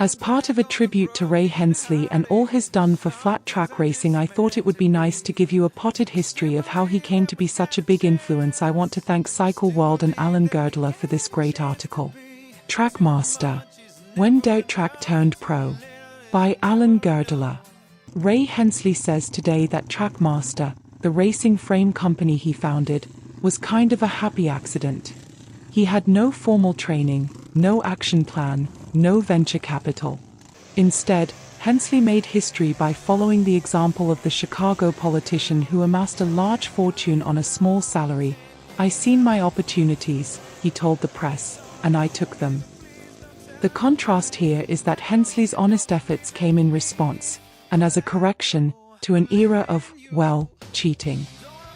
As part of a tribute to Ray Hensley and all he's done for flat track racing, I thought it would be nice to give you a potted history of how he came to be such a big influence. I want to thank Cycle World and Allan Girdler for this great article. Trackmaster. When Dirt Track Turned Pro. By Allan Girdler. Ray Hensley says today that Trackmaster, the racing frame company he founded, was kind of a happy accident. He had no formal training, no action plan, no venture capital. Instead, Hensley made history by following the example of the Chicago politician who amassed a large fortune on a small salary. "I seen my opportunities," he told the press, "and I took them." The contrast here is that Hensley's honest efforts came in response, and as a correction, to an era of, well, cheating.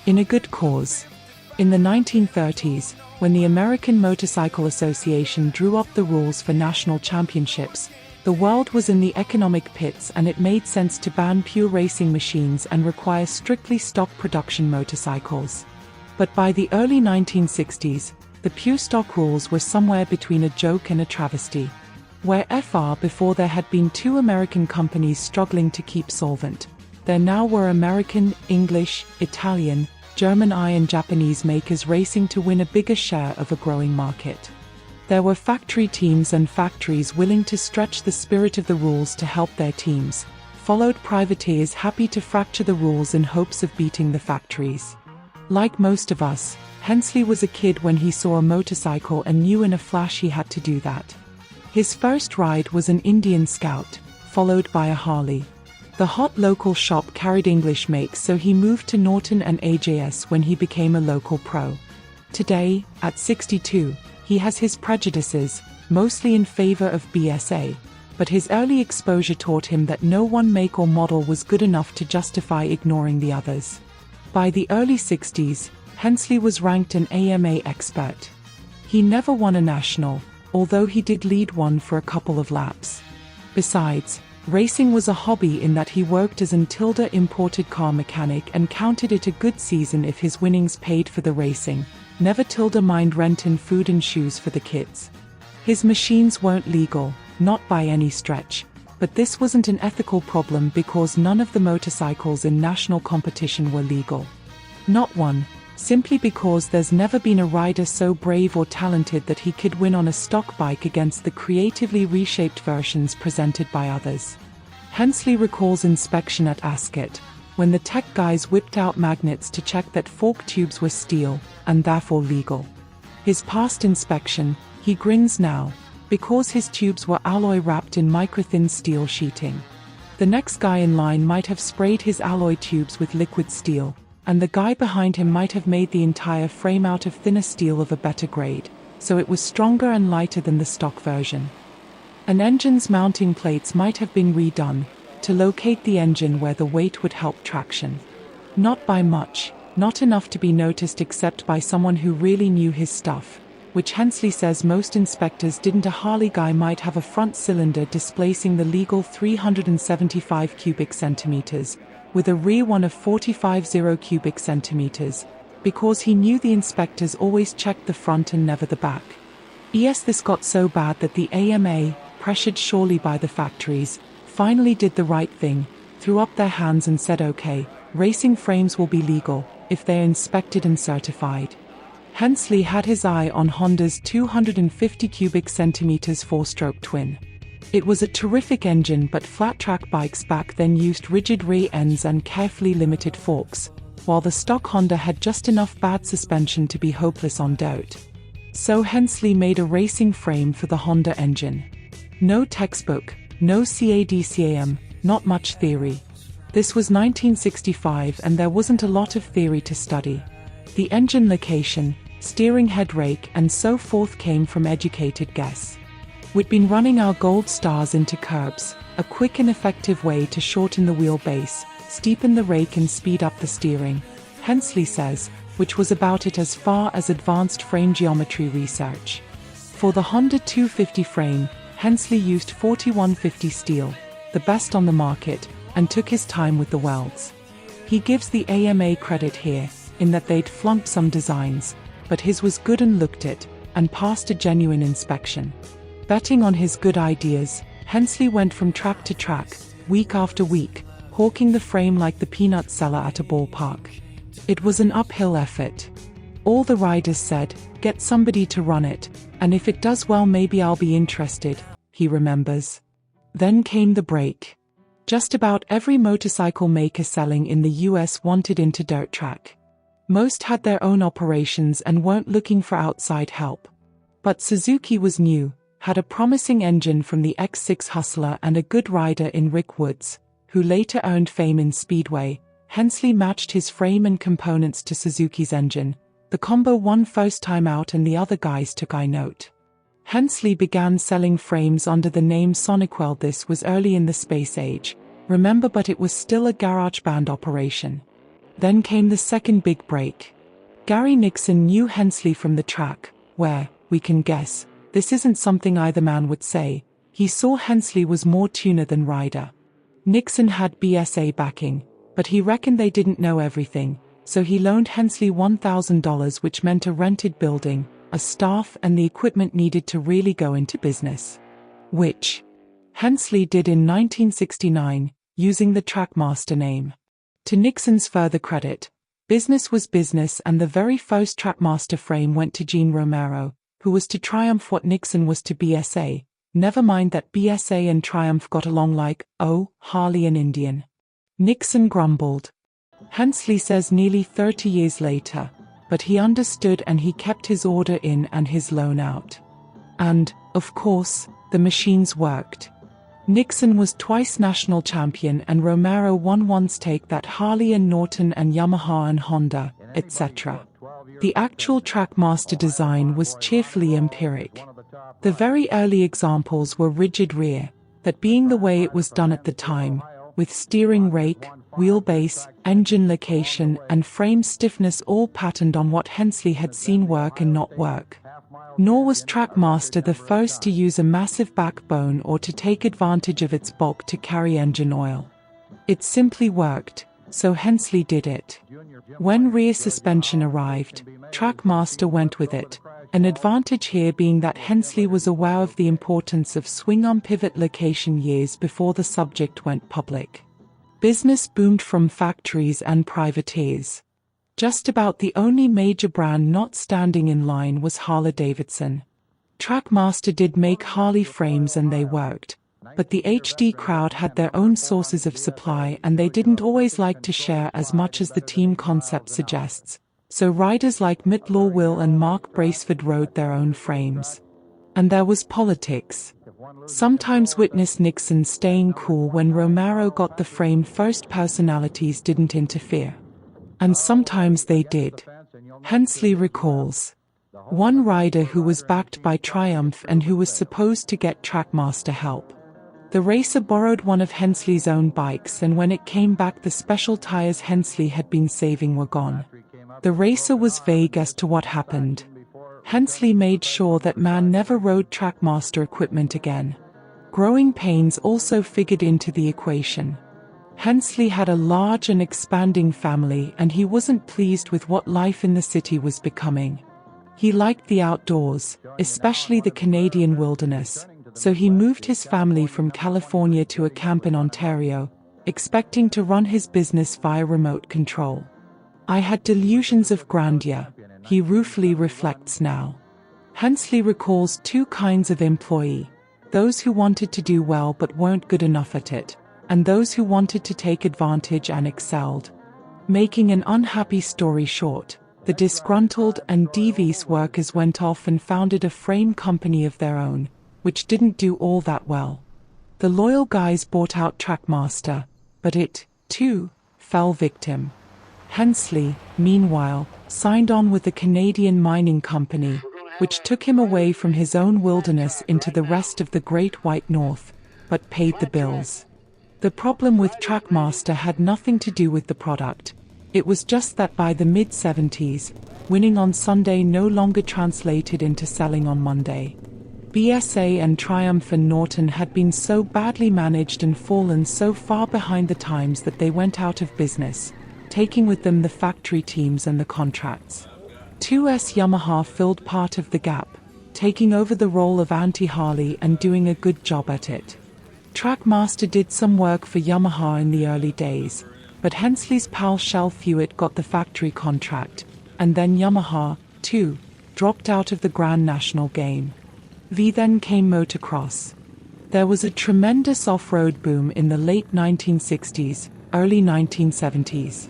In a good cause. In the 1930s, when the American Motorcycle Association drew up the rules for national championships, the world was in the economic pits, and it made sense to ban pure racing machines and require strictly stock production motorcycles. But by the early 1960s, the pure stock rules were somewhere between a joke and a travesty. Where before there had been two American companies struggling to keep solvent, there now were American, English, Italian, German and Japanese makers racing to win a bigger share of a growing market. There were factory teams and factories willing to stretch the spirit of the rules to help their teams, followed privateers happy to fracture the rules in hopes of beating the factories. Like most of us, Hensley was a kid when he saw a motorcycle and knew in a flash he had to do that. His first ride was an Indian Scout, followed by a Harley. The hot local shop carried English makes, so he moved to Norton and AJS when he became a local pro. Today, at 62, he has his prejudices, mostly in favor of BSA, but his early exposure taught him that no one make or model was good enough to justify ignoring the others. By the early 60s, Hensley was ranked an AMA expert. He never won a national, although he did lead one for a couple of laps. Besides, racing was a hobby in that he worked as an imported car mechanic and counted it a good season if his winnings paid for the racing, never mind rent and food and shoes for the kids. His machines weren't legal, not by any stretch, but this wasn't an ethical problem because none of the motorcycles in national competition were legal. Not one, simply because there's never been a rider so brave or talented that he could win on a stock bike against the creatively reshaped versions presented by others. Hensley recalls inspection at Ascot, when the tech guys whipped out magnets to check that fork tubes were steel, and therefore legal. His past inspection, he grins now, because his tubes were alloy wrapped in microthin steel sheeting. The next guy in line might have sprayed his alloy tubes with liquid steel, and the guy behind him might have made the entire frame out of thinner steel of a better grade, so it was stronger and lighter than the stock version. An engine's mounting plates might have been redone, to locate the engine where the weight would help traction. Not by much, not enough to be noticed except by someone who really knew his stuff, which Hensley says most inspectors didn't. A Harley guy might have a front cylinder displacing the legal 375 cubic centimeters, with a rear one of 45 cubic centimeters, because he knew the inspectors always checked the front and never the back. Yes, this got so bad that the AMA, pressured surely by the factories, finally did the right thing, threw up their hands and said okay, racing frames will be legal, if they're inspected and certified. Hensley had his eye on Honda's 250 cubic centimeters four-stroke twin. It was a terrific engine, but flat-track bikes back then used rigid rear ends and carefully limited forks, while the stock Honda had just enough bad suspension to be hopeless on dirt. So Hensley made a racing frame for the Honda engine. No textbook, no CAD/CAM, not much theory. This was 1965 and there wasn't a lot of theory to study. The engine location, steering head rake and so forth came from educated guess. We'd been running our gold stars into curbs, a quick and effective way to shorten the wheelbase, steepen the rake and speed up the steering, Hensley says, which was about it as far as advanced frame geometry research. For the Honda 250 frame, Hensley used 4150 steel, the best on the market, and took his time with the welds. He gives the AMA credit here, in that they'd flunked some designs, but his was good and looked it, and passed a genuine inspection. Betting on his good ideas, Hensley went from track to track, week after week, hawking the frame like the peanut seller at a ballpark. It was an uphill effort. All the riders said, "Get somebody to run it, and if it does well maybe I'll be interested," he remembers. Then came the break. Just about every motorcycle maker selling in the US wanted into dirt track. Most had their own operations and weren't looking for outside help. But Suzuki was new, had a promising engine from the X6 Hustler and a good rider in Rick Woods, who later earned fame in Speedway. Hensley matched his frame and components to Suzuki's engine. The combo won first time out and the other guys took note. Hensley began selling frames under the name Sonicwell. This was early in the space age, remember, but it was still a garage band operation. Then came the second big break. Gary Nixon knew Hensley from the track, where, we can guess, this isn't something either man would say. He saw Hensley was more tuner than rider. Nixon had BSA backing, but he reckoned they didn't know everything, so he loaned Hensley $1,000, which meant a rented building, a staff and the equipment needed to really go into business. Which Hensley did in 1969, using the Trackmaster name. To Nixon's further credit, business was business, and the very first Trackmaster frame went to Gene Romero, who was to Triumph what Nixon was to BSA. Never mind that BSA and Triumph got along like, oh, Harley and Indian. Nixon grumbled. Hensley says nearly 30 years later, but he understood and he kept his order in and his loan out. And, of course, the machines worked. Nixon was twice national champion and Romero won once. Take that, Harley and Norton and Yamaha and Honda, etc. The actual Trackmaster design was cheerfully empiric. The very early examples were rigid rear, that being the way it was done at the time, with steering rake, wheelbase, engine location and frame stiffness all patterned on what Hensley had seen work and not work. Nor was Trackmaster the first to use a massive backbone or to take advantage of its bulk to carry engine oil. It simply worked, so Hensley did it. When rear suspension arrived, Trackmaster went with it, an advantage here being that Hensley was aware of the importance of swing-on-pivot location years before the subject went public. Business boomed from factories and privateers. Just about the only major brand not standing in line was Harley-Davidson. Trackmaster did make Harley frames and they worked, but the HD crowd had their own sources of supply and they didn't always like to share as much as the team concept suggests. So riders like Mitt Lawwill and Mark Braceford rode their own frames. And there was politics. Sometimes witness Nixon staying cool when Romero got the frame first. Personalities didn't interfere. And sometimes they did. Hensley recalls one rider who was backed by Triumph and who was supposed to get Trackmaster help. The racer borrowed one of Hensley's own bikes, and when it came back the special tires Hensley had been saving were gone. The racer was vague as to what happened. Hensley made sure that man never rode Trackmaster equipment again. Growing pains also figured into the equation. Hensley had a large and expanding family and he wasn't pleased with what life in the city was becoming. He liked the outdoors, especially the Canadian wilderness, so he moved his family from California to a camp in Ontario, expecting to run his business via remote control. I had delusions of grandeur, he ruefully reflects now. Hensley recalls two kinds of employee: those who wanted to do well but weren't good enough at it, and those who wanted to take advantage and excelled. Making an unhappy story short, the disgruntled and devious workers went off and founded a frame company of their own, which didn't do all that well. The loyal guys bought out Trackmaster, but it, too, fell victim. Hensley, meanwhile, signed on with the Canadian Mining Company, which took him away from his own wilderness into the rest of the Great White North, but paid the bills. The problem with Trackmaster had nothing to do with the product. It was just that by the mid-70s, winning on Sunday no longer translated into selling on Monday. BSA and Triumph and Norton had been so badly managed and fallen so far behind the times that they went out of business, taking with them the factory teams and the contracts. 2S Yamaha filled part of the gap, taking over the role of anti-Harley and doing a good job at it. Trackmaster did some work for Yamaha in the early days, but Hensley's pal Shell Hewitt got the factory contract, and then Yamaha, too, dropped out of the Grand National game. Then came motocross. There was a tremendous off-road boom in the late 1960s, early 1970s.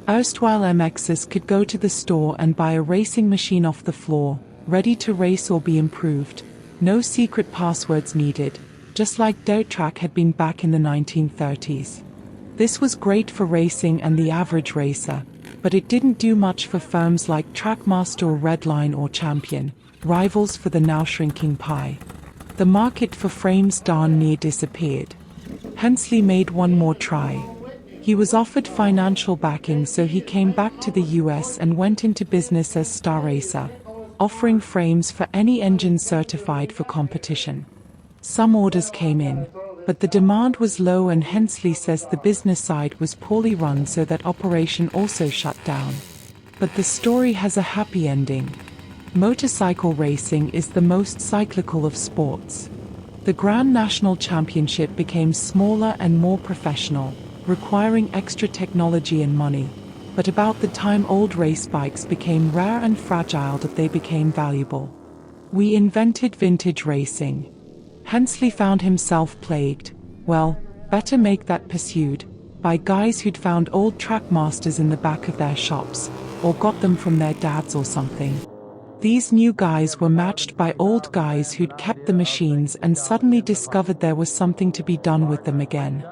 Erstwhile MXs could go to the store and buy a racing machine off the floor, ready to race or be improved. No secret passwords needed, just like dirt track had been back in the 1930s. This was great for racing and the average racer, but it didn't do much for firms like Trackmaster or Redline or Champion, rivals for the now shrinking pie. The market for frames darn near disappeared. Hensley made one more try. He was offered financial backing, so he came back to the US and went into business as Star Racer, offering frames for any engine certified for competition. Some orders came in, but the demand was low, and Hensley says the business side was poorly run, so that operation also shut down. But the story has a happy ending. Motorcycle racing is the most cyclical of sports. The Grand National Championship became smaller and more professional, requiring extra technology and money, but about the time old race bikes became rare and fragile that they became valuable. We invented vintage racing. Hensley found himself plagued, well, better make that pursued, by guys who'd found old Trackmasters in the back of their shops, or got them from their dads or something. These new guys were matched by old guys who'd kept the machines and suddenly discovered there was something to be done with them again.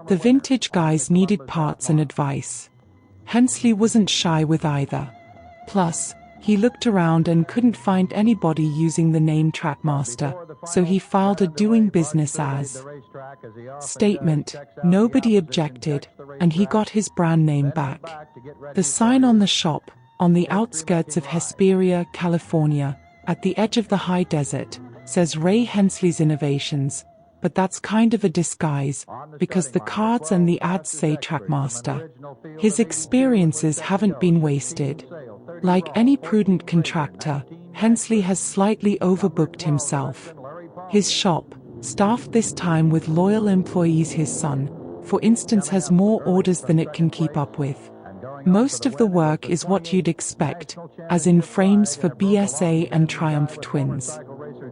The vintage guys needed parts and advice. Hensley wasn't shy with either. Plus, he looked around and couldn't find anybody using the name Trackmaster, so he filed a doing business as statement. Nobody objected, and he got his brand name back. The sign on the shop, on the outskirts of Hesperia, California, at the edge of the high desert, says Ray Hensley's Innovations, but that's kind of a disguise, because the cards and the ads say Trackmaster. His experiences haven't been wasted. Like any prudent contractor, Hensley has slightly overbooked himself. His shop, staffed this time with loyal employees, his son, for instance, has more orders than it can keep up with. Most of the work is what you'd expect, as in frames for BSA and Triumph twins.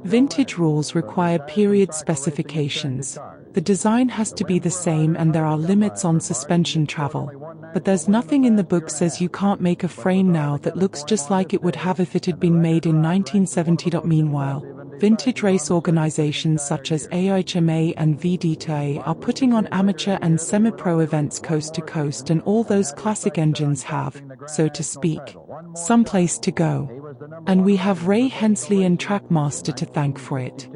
Vintage rules require period specifications. The design has to be the same and there are limits on suspension travel. But there's nothing in the book says you can't make a frame now that looks just like it would have if it had been made in 1970. Meanwhile, vintage race organizations such as AIHMA and VDTA are putting on amateur and semi-pro events coast to coast, and all those classic engines have, so to speak, someplace to go. And we have Ray Hensley and Trackmaster to thank for it.